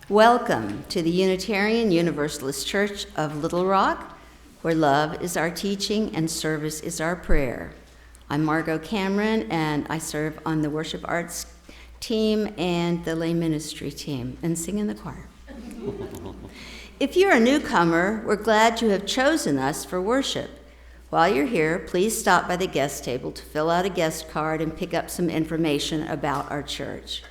Welcome to the Unitarian Universalist Church of Little Rock, where love is our teaching and service is our prayer. I'm Margot Cameron, and I serve on the worship arts team and the lay ministry team, and sing in the choir. If you're a newcomer, we're glad you have chosen us for worship. While you're here, please stop by the guest table to fill out a guest card and pick up some information about our church.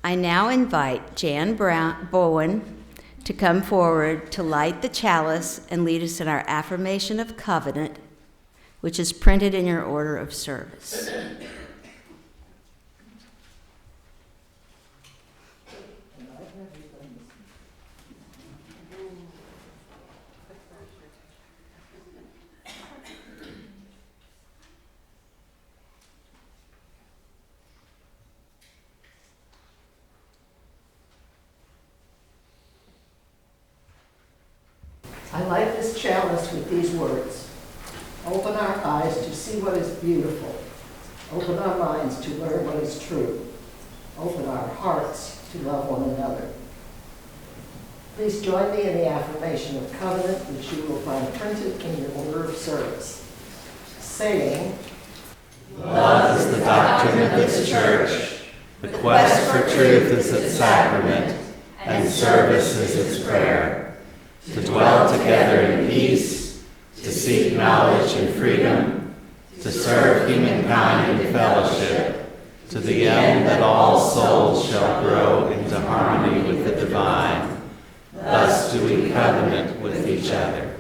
I now invite Jan Bowen to come forward to light the chalice and lead us in our affirmation of covenant, which is printed in your order of service. I light this chalice with these words. Open our eyes to see what is beautiful. Open our minds to learn what is true. Open our hearts to love one another. Please join me in the affirmation of covenant, which you will find printed in your order of service, saying, love is the doctrine of this church, the quest for truth is its sacrament, and service is its prayer. To dwell together in peace, to seek knowledge and freedom, to serve humankind in fellowship, to the end that all souls shall grow into harmony with the divine. Thus do we covenant with each other.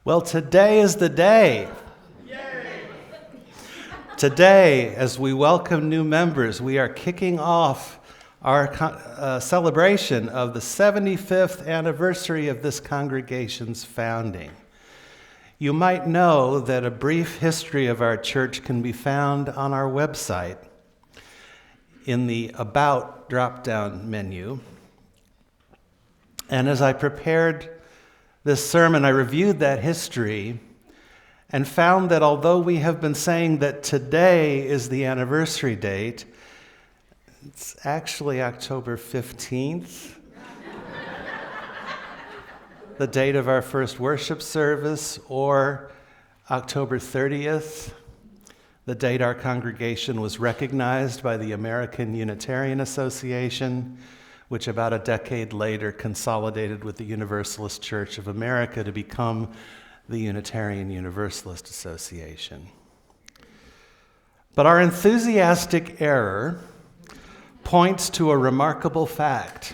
Well, today is the day. Today, as we welcome new members, we are kicking off our celebration of the 75th anniversary of this congregation's founding. You might know that a brief history of our church can be found on our website in the About drop-down menu. And as I prepared this sermon, I reviewed that history and found that although we have been saying that today is the anniversary date, it's actually October 15th, the date of our first worship service, or October 30th, the date our congregation was recognized by the American Unitarian Association, which about a decade later consolidated with the Universalist Church of America to become the Unitarian Universalist Association. But our enthusiastic error points to a remarkable fact.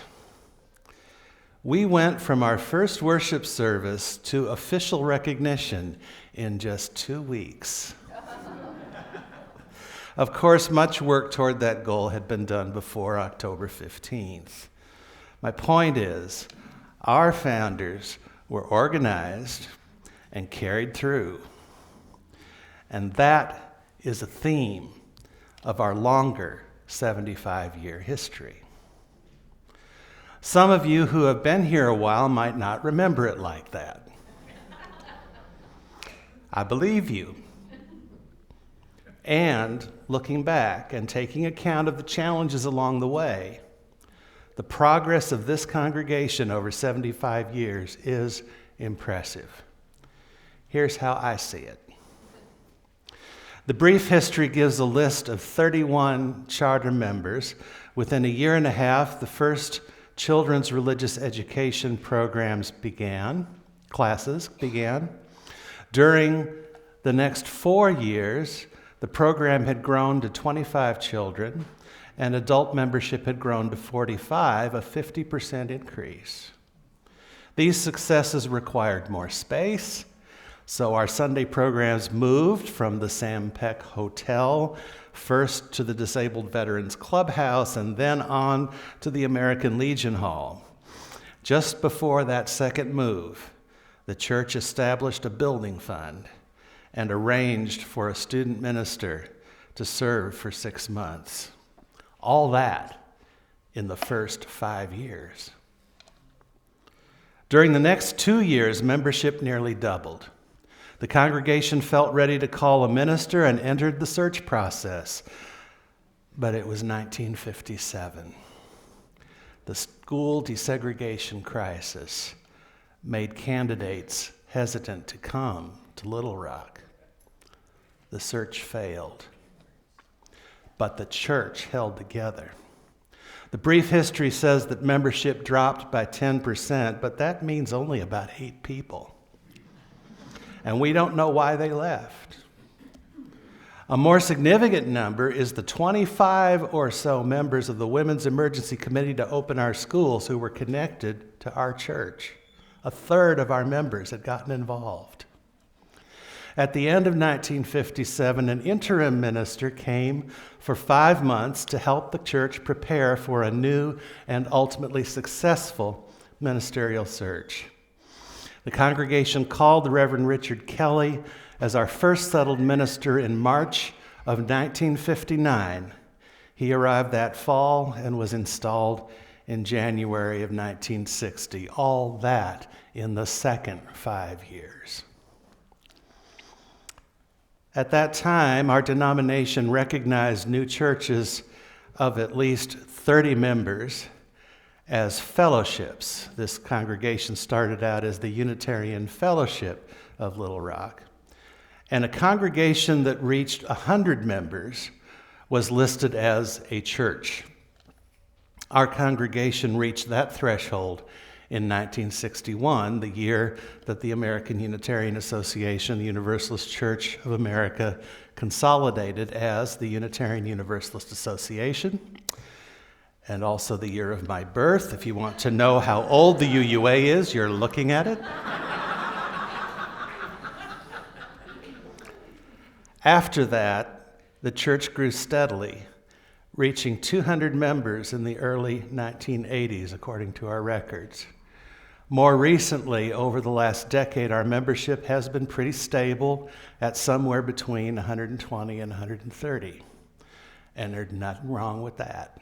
We went from our first worship service to official recognition in just 2 weeks. Of course, much work toward that goal had been done before October 15th. My point is, our founders were organized and carried through. And that is a theme of our longer 75-year history. Some of you who have been here a while might not remember it like that. I believe you. And looking back and taking account of the challenges along the way, the progress of this congregation over 75 years is impressive. Here's how I see it. The brief history gives a list of 31 charter members. Within a year and a half, the first children's religious education classes began. During the next 4 years, the program had grown to 25 children, and adult membership had grown to 45, a 50% increase. These successes required more space, so our Sunday programs moved from the Sam Peck Hotel, first to the Disabled Veterans Clubhouse, and then on to the American Legion Hall. Just before that second move, the church established a building fund and arranged for a student minister to serve for 6 months. All that in the first 5 years. During the next 2 years, membership nearly doubled. The congregation felt ready to call a minister and entered the search process. But it was 1957. The school desegregation crisis made candidates hesitant to come to Little Rock. The search failed, but the church held together. The brief history says that membership dropped by 10%, but that means only about 8 people. And we don't know why they left. A more significant number is the 25 or so members of the Women's Emergency Committee to Open Our Schools who were connected to our church. A third of our members had gotten involved. At the end of 1957, an interim minister came for 5 months to help the church prepare for a new and ultimately successful ministerial search. The congregation called the Reverend Richard Kelly as our first settled minister in March of 1959. He arrived that fall and was installed in January of 1960. All that in the second 5 years. At that time, our denomination recognized new churches of at least 30 members as fellowships. This congregation started out as the Unitarian Fellowship of Little Rock. And a congregation that reached 100 members was listed as a church. Our congregation reached that threshold in 1961, the year that the American Unitarian Association, the Universalist Church of America, consolidated as the Unitarian Universalist Association, and also the year of my birth. If you want to know how old the UUA is, you're looking at it. After that, the church grew steadily, reaching 200 members in the early 1980s, according to our records. More recently, over the last decade, our membership has been pretty stable at somewhere between 120 and 130. And there's nothing wrong with that.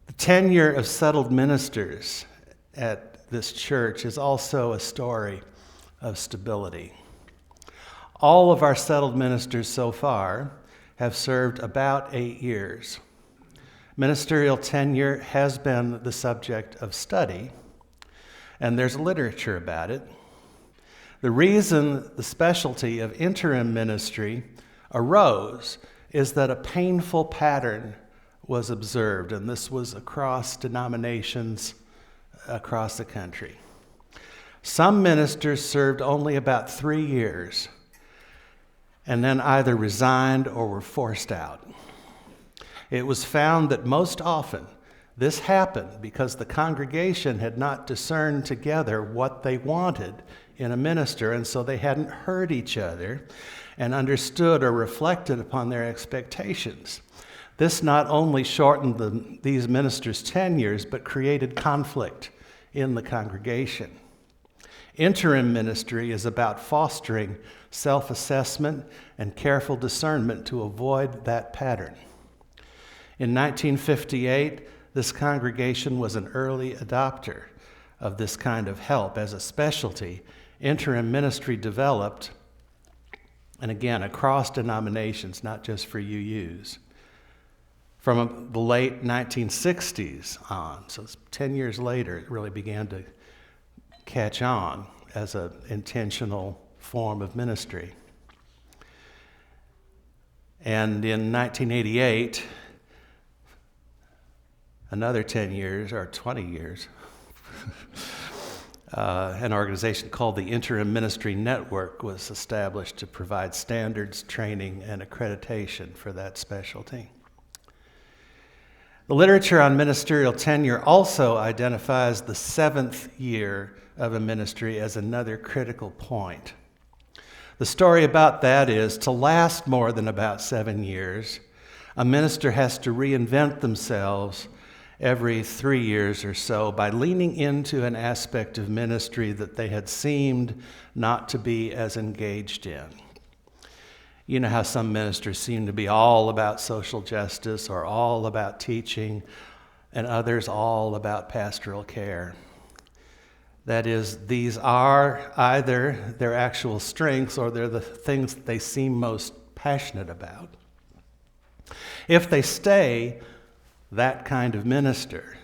The tenure of settled ministers at this church is also a story of stability. All of our settled ministers so far have served about 8 years. Ministerial tenure has been the subject of study, and there's literature about it. The reason the specialty of interim ministry arose is that a painful pattern was observed, and this was across denominations across the country. Some ministers served only about 3 years and then either resigned or were forced out. It was found that most often this happened because the congregation had not discerned together what they wanted in a minister, and so they hadn't heard each other and understood or reflected upon their expectations. This not only shortened these ministers' tenures, but created conflict in the congregation. Interim ministry is about fostering self-assessment and careful discernment to avoid that pattern. In 1958, this congregation was an early adopter of this kind of help. As a specialty, interim ministry developed, and again, across denominations, not just for UUs, from the late 1960s on. So it's 10 years later, it really began to catch on as an intentional form of ministry. And in 1988, another 10 years, or 20 years, an organization called the Interim Ministry Network was established to provide standards, training, and accreditation for that specialty. The literature on ministerial tenure also identifies the 7th year of a ministry as another critical point. The story about that is, to last more than about 7 years, a minister has to reinvent themselves every 3 years or so by leaning into an aspect of ministry that they had seemed not to be as engaged in. You know how some ministers seem to be all about social justice or all about teaching, and others all about pastoral care. That is, these are either their actual strengths or they're the things that they seem most passionate about. If they stay that kind of minister,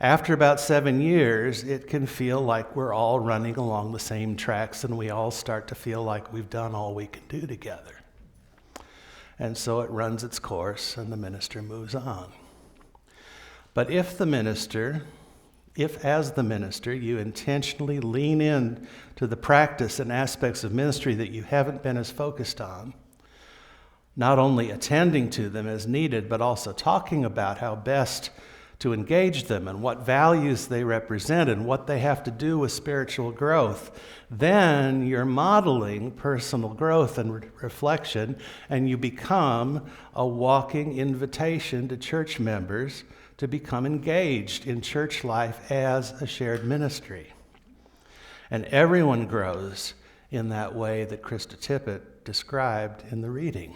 after about 7 years, it can feel like we're all running along the same tracks and we all start to feel like we've done all we can do together. And so it runs its course and the minister moves on. But if as the minister you intentionally lean in to the practice and aspects of ministry that you haven't been as focused on, not only attending to them as needed, but also talking about how best to engage them and what values they represent and what they have to do with spiritual growth, then you're modeling personal growth and reflection, and you become a walking invitation to church members to become engaged in church life as a shared ministry. And everyone grows in that way that Krista Tippett described in the reading.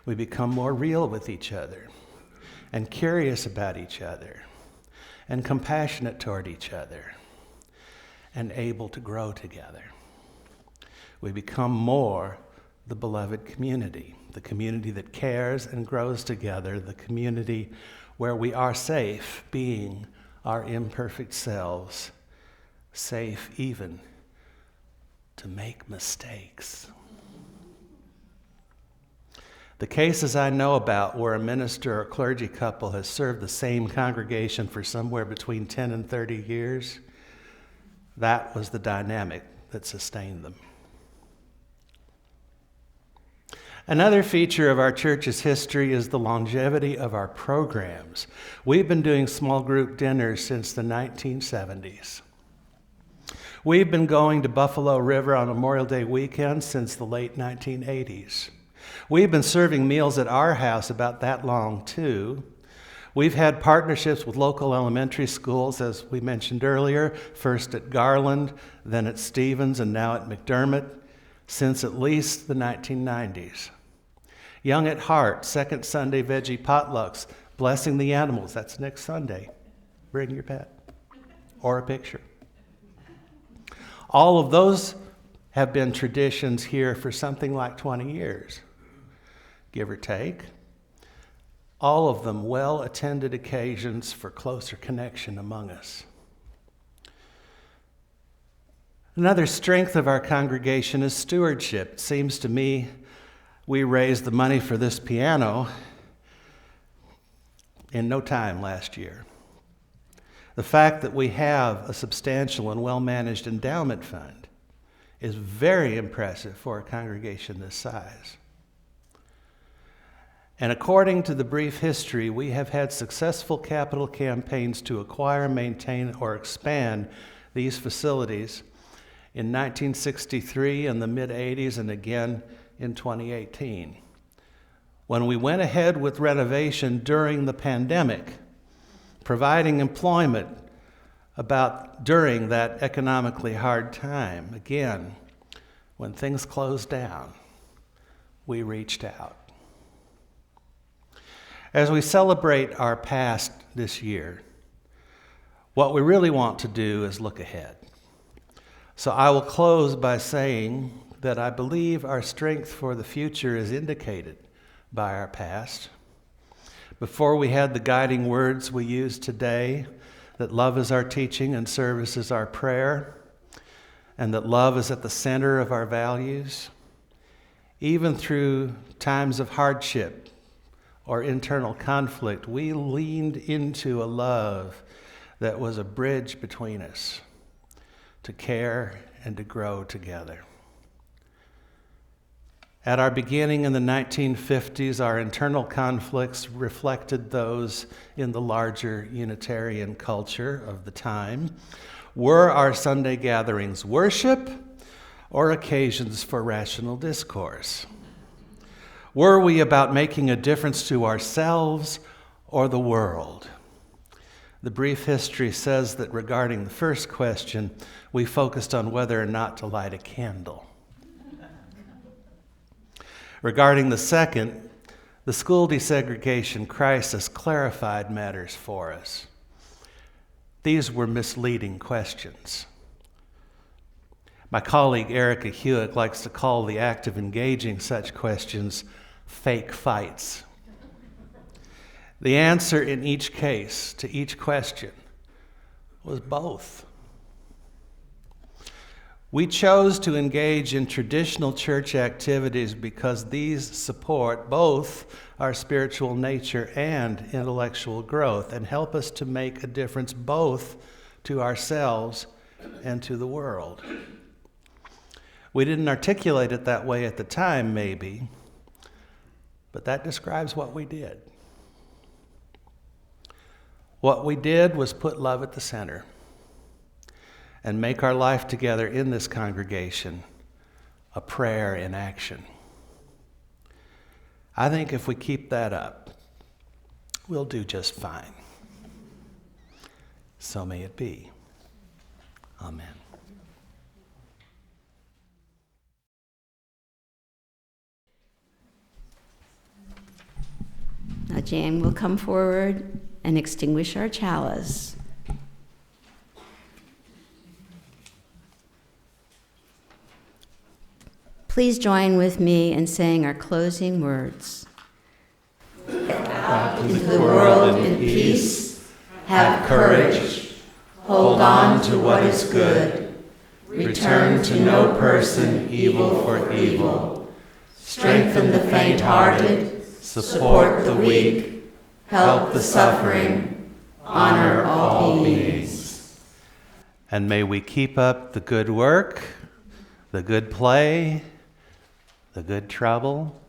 We become more real with each other and curious about each other and compassionate toward each other and able to grow together. We become more the beloved community, the community that cares and grows together, the community where we are safe being our imperfect selves, safe even to make mistakes. The cases I know about where a minister or clergy couple has served the same congregation for somewhere between 10 and 30 years, that was the dynamic that sustained them. Another feature of our church's history is the longevity of our programs. We've been doing small group dinners since the 1970s. We've been going to Buffalo River on Memorial Day weekend since the late 1980s. We've been serving meals at our house about that long, too. We've had partnerships with local elementary schools, as we mentioned earlier, first at Garland, then at Stevens, and now at McDermott, since at least the 1990s. Young at Heart, second Sunday veggie potlucks, blessing the animals, that's next Sunday. Bring your pet or a picture. All of those have been traditions here for something like 20 years, give or take. All of them well-attended occasions for closer connection among us. Another strength of our congregation is stewardship. It seems to me we raised the money for this piano in no time last year. The fact that we have a substantial and well-managed endowment fund is very impressive for a congregation this size. And according to the brief history, we have had successful capital campaigns to acquire, maintain, or expand these facilities in 1963, in the mid-'80s, and again in 2018. When we went ahead with renovation during the pandemic, providing employment during that economically hard time, again, when things closed down, we reached out. As we celebrate our past this year, what we really want to do is look ahead. So I will close by saying that I believe our strength for the future is indicated by our past. Before we had the guiding words we use today, that love is our teaching and service is our prayer, and that love is at the center of our values, even through times of hardship or internal conflict, we leaned into a love that was a bridge between us to care and to grow together. At our beginning in the 1950s, our internal conflicts reflected those in the larger Unitarian culture of the time. Were our Sunday gatherings worship or occasions for rational discourse? Were we about making a difference to ourselves or the world? The brief history says that regarding the first question, we focused on whether or not to light a candle. Regarding the second, the school desegregation crisis clarified matters for us. These were misleading questions. My colleague Erica Hewitt likes to call the act of engaging such questions fake fights. The answer in each case to each question was both. We chose to engage in traditional church activities because these support both our spiritual nature and intellectual growth and help us to make a difference both to ourselves and to the world. We didn't articulate it that way at the time, maybe, but that describes what we did. What we did was put love at the center and make our life together in this congregation a prayer in action. I think if we keep that up, we'll do just fine. So may it be. Amen. Now Jan will come forward and extinguish our chalice. Please join with me in saying our closing words. Out into the world in peace, have courage, hold on to what is good, return to no person evil for evil, strengthen the faint-hearted, support the weak, help the suffering, honor all beings. And may we keep up the good work, the good play, the good trouble,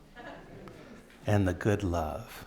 and the good love.